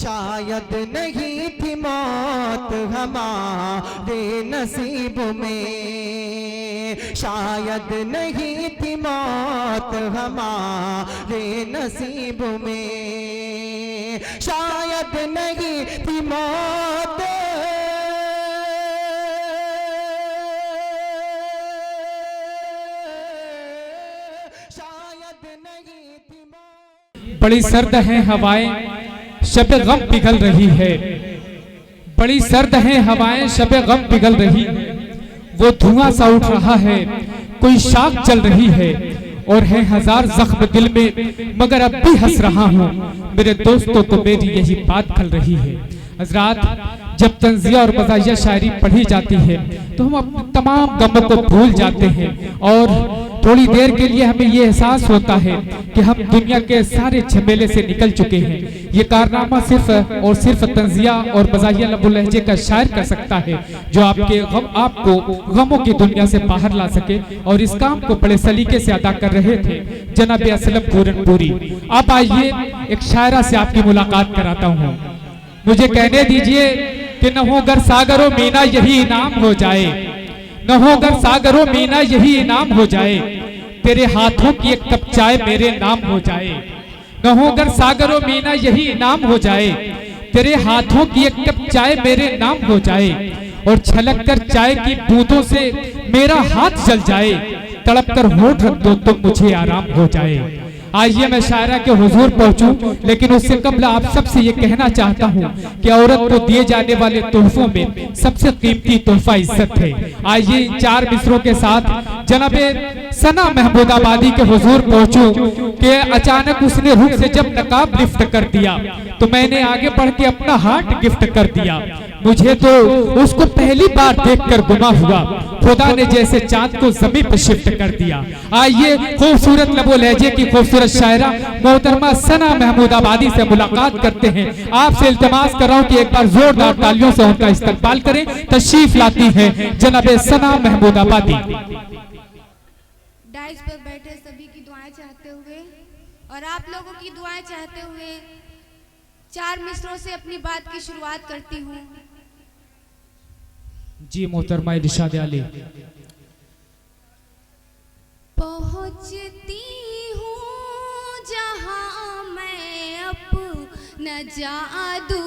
शायद नहीं थी मौत हमारे नसीब में, शायद नहीं थी मौत हमारे नसीब में, शायद नहीं थी मौत बड़ी सर्द है हवाएं शब गम पिघल रही है, बड़ी सर्द है हवाएं शब गम पिघल रही है। वो धुआं सा उठ रहा है, कोई शाख चल रही है, और है हजार जख्म दिल में मगर अब भी हंस रहा हूँ। मेरे दोस्तों को मेरी यही बात खल रही है। हजरात, जब तंज़िया और मज़ाहिया शायरी पढ़ी जाती है तो हम अपने तमाम गमों को भूल जाते हैं और थोड़ी देर के लिए हमें ये एहसास होता है कि हम दुनिया के सारे झमेले से निकल चुके हैं। ये कारनामा सिर्फ और सिर्फ तंज़िया और मज़ाहिया लबुल लहजे का शायर कर सकता है, जो आपको गमों की दुनिया से बाहर ला सके। और इस काम को बड़े सलीके से अदा कर रहे थे जनाब असलम पूरनपुरी। अब आइए एक शायरा से आपकी मुलाकात कराता हूँ। मुझे कहने दीजिए कि न हो गर सागरों मीना यही इनाम हो जाए, न हो गर सागरों मीना यही इनाम हो जाए, तेरे हाथों की एक कप चाय मेरे नाम हो जाए। न हो गर सागरों मीना यही इनाम हो जाए, तेरे हाथों की एक कप चाय मेरे नाम हो जाए, और छलक कर चाय की बूंदों से मेरा हाथ जल जाए, तड़प कर होठ रख दो तो मुझे आराम हो जाए। आइए मैं शायरा के हुजूर पहुंचूं, लेकिन उससे कबल आप सबसे ये कहना चाहता हूं कि औरत को दिए जाने वाले तोहफों में सबसे कीमती तोहफा इज्जत है। आइए इन चार मिसरों के साथ जनाबे सना महमूदाबादी के हुजूर पहुंचूं कि अचानक उसने रुख से जब नकाब लिफ्ट कर दिया तो मैंने आगे बढ़ के अपना हार्ट गिफ्ट कर दिया। मुझे तो उसको पहली बार देखकर गुमा हुआ, खुदा ने जैसे चांद को जमीन पर शिफ्ट कर दिया। आइए खूबसूरत लबो लहजे की खूबसूरत शायरा मोहतरमा सना महमूदाबादी से मुलाकात करते हैं। आपसे इल्तिमास कर रहा हूं कि एक बार जोरदार तालियों से उनका इस्तकबाल करें। तशरीफ लाती हैं जनाबे सना महमूदाबादी। डाइस पर बैठे सभी की दुआएं चाहते हुए और आप लोगों की दुआएं चाहते हुए चार मिसरों से अपनी बात की शुरुआत करती हूँ। जी मोहतरमा इरशाद अली। पहुँचती हूँ जहाँ मैं अपना जादू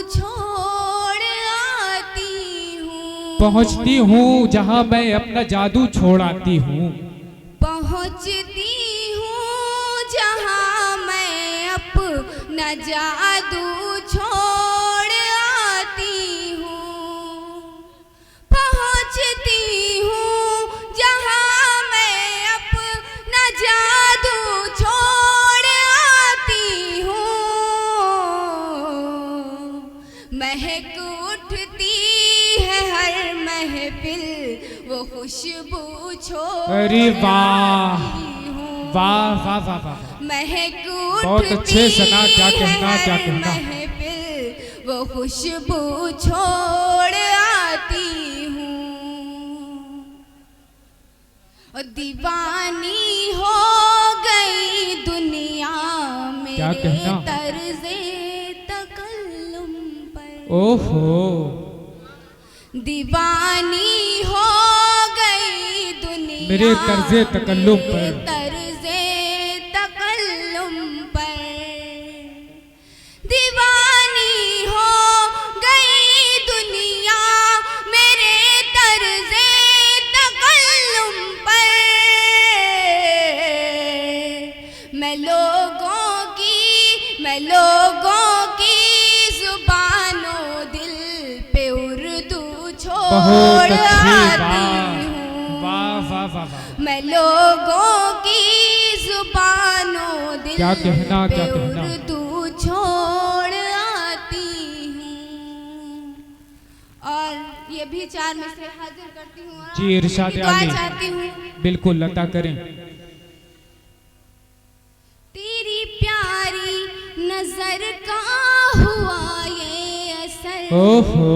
छोड़ आती हूँ, पहुँचती हूँ जहाँ मैं अपना जादू छोड़ आती हूँ, पहुँचती हूँ जहाँ मैं अपना जादू छोड़ आती हूँ, पहुँचती हूँ जहाँ मैं अपना जादू छोड़ आती हूँ, महक उठती है हर महफिल वो खुशबू छोड़। अरे वाह वाह वाह वाह वाह, महक बहुत अच्छे सना, क्या कहना क्या कहना। महफिल वो खुशबू छोड़ आती हूँ, और दीवानी हो गई दुनिया में क्या कहना। तर्ज़े तकल्लुम पर। ओहो, दीवानी हो गई दुनिया मेरे तर्ज़े तकल्लुम पर, तर्ज़े तकल्लुम पर। दीवानी हो गई दुनिया मेरे तर्ज़े तकल्लुम पर। मैं लोगों की जुबानों दिल पे उर्दू छोड़ आती हूँ। वाह वाह वाह वाह, मैं लोगों की जुबानों दिल क्या कहना पे क्या कहना। उर्दू छोड़ आती हूँ। और ये भी चार मिसरे हाजिर करती हूँ। जी इरशाद दुआ अली, चाहती हूँ। बिल्कुल अता करें। तेरी प्यारी नजर का हुआ ये असर, ओहो,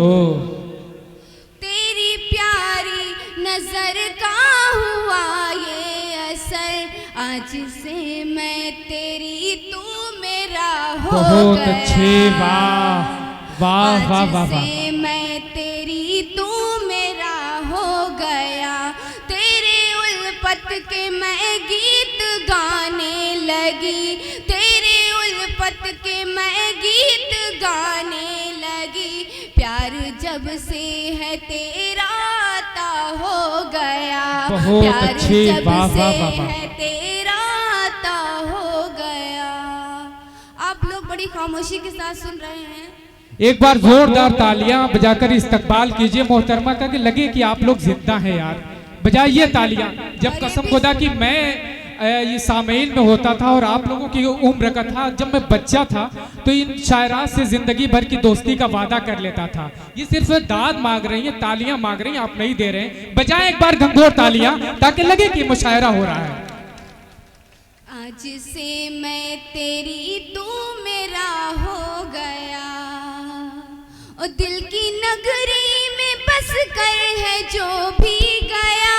तेरी प्यारी नजर का हुआ ये असर, आज से मैं तेरी तू मेरा हो बहुत गया। अच्छे, वाह वाह वाह वाह आज वाह। से मैं तेरी तू मेरा हो गया, तेरे उल्फत के मैं गीत गाने लगी, तेरे उल्फत के मैं गीत गाने लगी। प्यार जब से है तेरा ता हो गया, बहुत प्यार अच्छे, जब वाह, से वाह, वाह, वाह। है तेरा ता हो गया। आप लोग बड़ी खामोशी के साथ सुन रहे हैं। एक बार जोरदार तालियां बजाकर इस्तकबाल कीजिए मोहतरमा का, कि लगे कि आप लोग जिंदा हैं यार। बजाइए तालियां। जब कसम खुदा कि मैं ये सामेल में होता था और आप लोगों की उम्र का था, जब मैं बच्चा था तो इन शायरात से जिंदगी भर की दोस्ती का वादा कर लेता था। ये सिर्फ दाद मांग रही हैं, तालियां मांग रही हैं, आप नहीं दे रहे हैं। बजाएं एक बार घंघोर तालियां ताकि लगे कि मुशायरा हो रहा है। आज से मैं तेरी तू मेरा हो गया, और दिल की नगरी में बस कर है जो भी गया,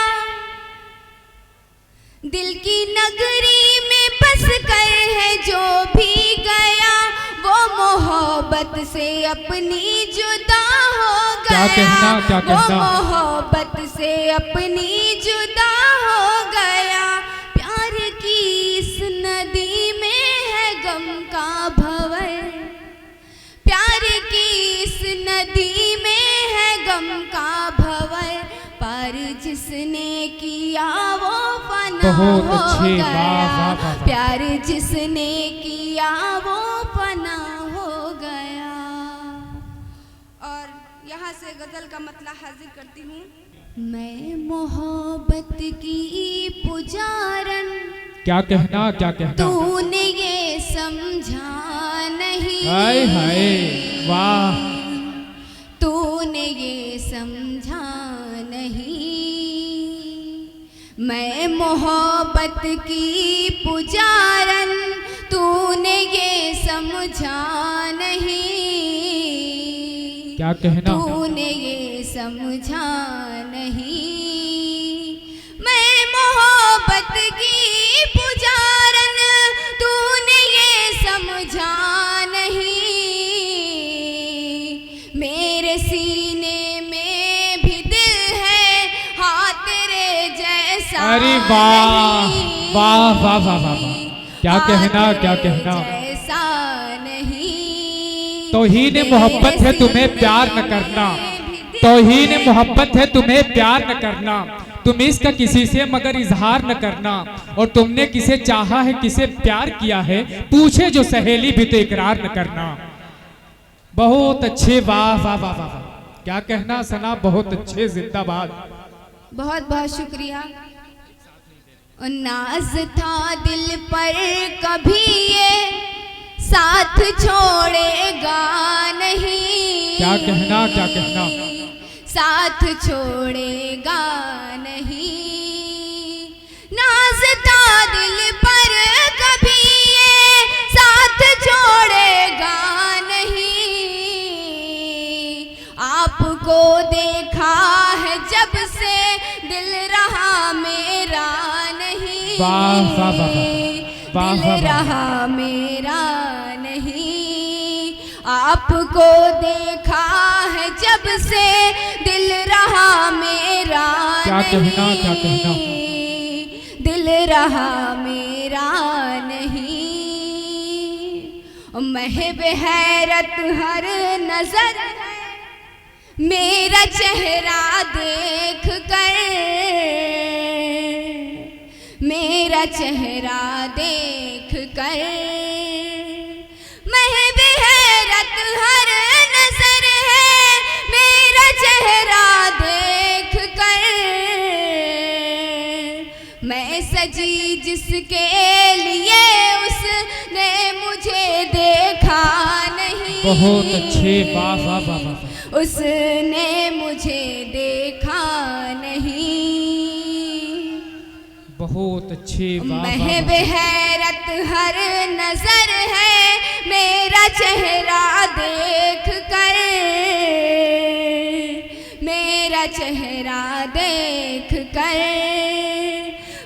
दिल की नगरी में बस कर है जो भी गया, वो मोहब्बत से अपनी जुदा हो गया। क्या कहना? वो मोहब्बत से अपनी जुदा हो गया। प्यार की इस नदी में है गम का भंवर, प्यार की इस नदी में है गम का भंवर, पार जिसने किया वो फना बहुत हो अच्छे, गया। वाह, वाह, वाह, वाह। प्यार जिसने किया वो फना हो गया। और यहाँ से गजल का मतला हाजिर करती हूँ। मैं मोहब्बत की पुजारन, क्या कहना? क्या कहना? तूने ये समझा नहीं, हाय हाय, वाह। तूने ये समझा नहीं। मैं मोहब्बत की पुजारन, तूने ये समझा नहीं। क्या कहना? तूने ये समझा नहीं। मैं मोहब्बत की पुजारन, तूने ये समझा नहीं। मेरे सीने में भी दिल है, हाँ तेरे जैसा अरे वाह नहीं। वाह वाह वाह वाह वाह। क्या हाँ कहना? क्या तेरे कहना? जैसा नहीं। तौहीन मोहब्बत है तुम्हें प्यार न करना, तौहीन मोहब्बत है तुम्हें प्यार न करना। तुम इश्क किसी से मगर इजहार न करना, और तुमने किसे चाहा है किसे प्यार किया है, पूछे जो सहेली भी तो इकरार न करना। बहुत अच्छे, वाह वाह वाह वाह। क्या कहना सना, बहुत अच्छे, जिंदाबाद। बहुत बहुत शुक्रिया। और नाज था दिल पर कभी ये साथ छोड़ेगा नहीं। क्या कहना? क्या कहना? साथ छोड़ेगा नहीं। नाज था दिल पर कभी ये साथ छोड़ेगा नहीं। आपको देखा है जब से दिल रहा मेरा नहीं। वाह वाह वाह वाह। वाह दिल वाह वाह। रहा मेरा नहीं। आपको देखा है जब से दिल रहा मेरा क्या नहीं। कहना? क्या कहना? दिल रहा मेरा नहीं। महब हैरत हर नजर है मेरा चेहरा देख कर, मेरा चेहरा देख कर। महब हैरत हर नजर है मेरा चेहरा देख कर। मैं सजी जिसके लिए उसने मुझे देखा नहीं। बहुत अच्छे, वाह वाह वाह वाह। उसने मुझे देखा नहीं। बहुत अच्छे, वाह वाह महब वाह। हैरत हर नजर है मेरा चेहरा देख कर, मेरा चेहरा देख कर।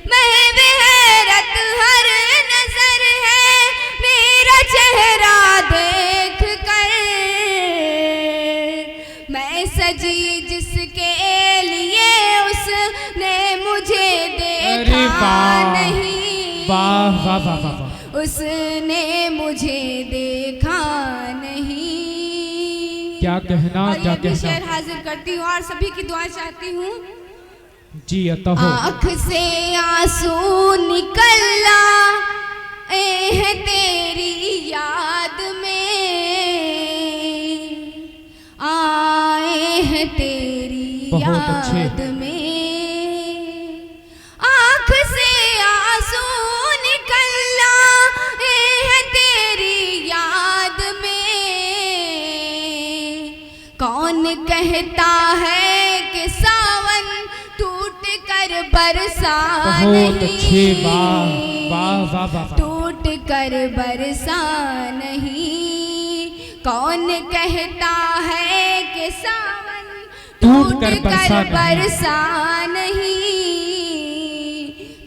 महब हैरत हर नजर है मेरा चेहरा देख कर। सजी जिसके लिए उसने मुझे अरे देखा वाह नहीं, वाह वाह वाह वाह वाह। उसने मुझे देखा नहीं। क्या कहना और क्या ये भी शेर कहना। हाजिर करती हूँ और सभी की दुआ चाहती हूँ। जी अता हो। आँख से आंसू निकलना है तेरी याद में, आए हैं तेरी बहुत अच्छे। याद में। आँख से आंसू निकलना है तेरी याद में, कौन कहता है कि सावन टूट कर बरसा बहुत अच्छे, नहीं, वाह वाह वाह वाह वाह। टूट कर बरसा नहीं। कौन कहता है कि सावन टूट कर बरसा नहीं,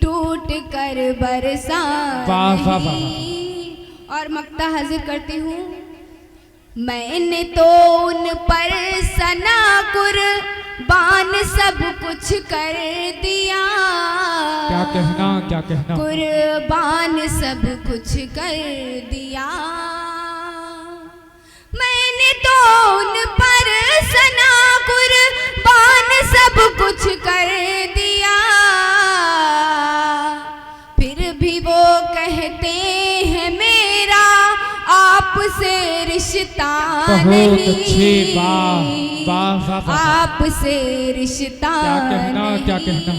टूट कर बरसा वाह, वाह, वाह, नहीं। और मक्ता हाजिर करती हूँ। मैंने तो उन पर सना कुर्बान सब कुछ कर दिया, क्या कहना क्या कहना। कुर्बान सब कुछ कर दिया। मैंने तो उन पर सना कुर्बान सब कुछ कर दिया, फिर भी वो कहते हैं मेरा आपसे रिश्ता बहुत नहीं, अच्छे, वाह वाह वाह वाह। आपसे रिश्ता क्या कहना क्या नहीं। कहना।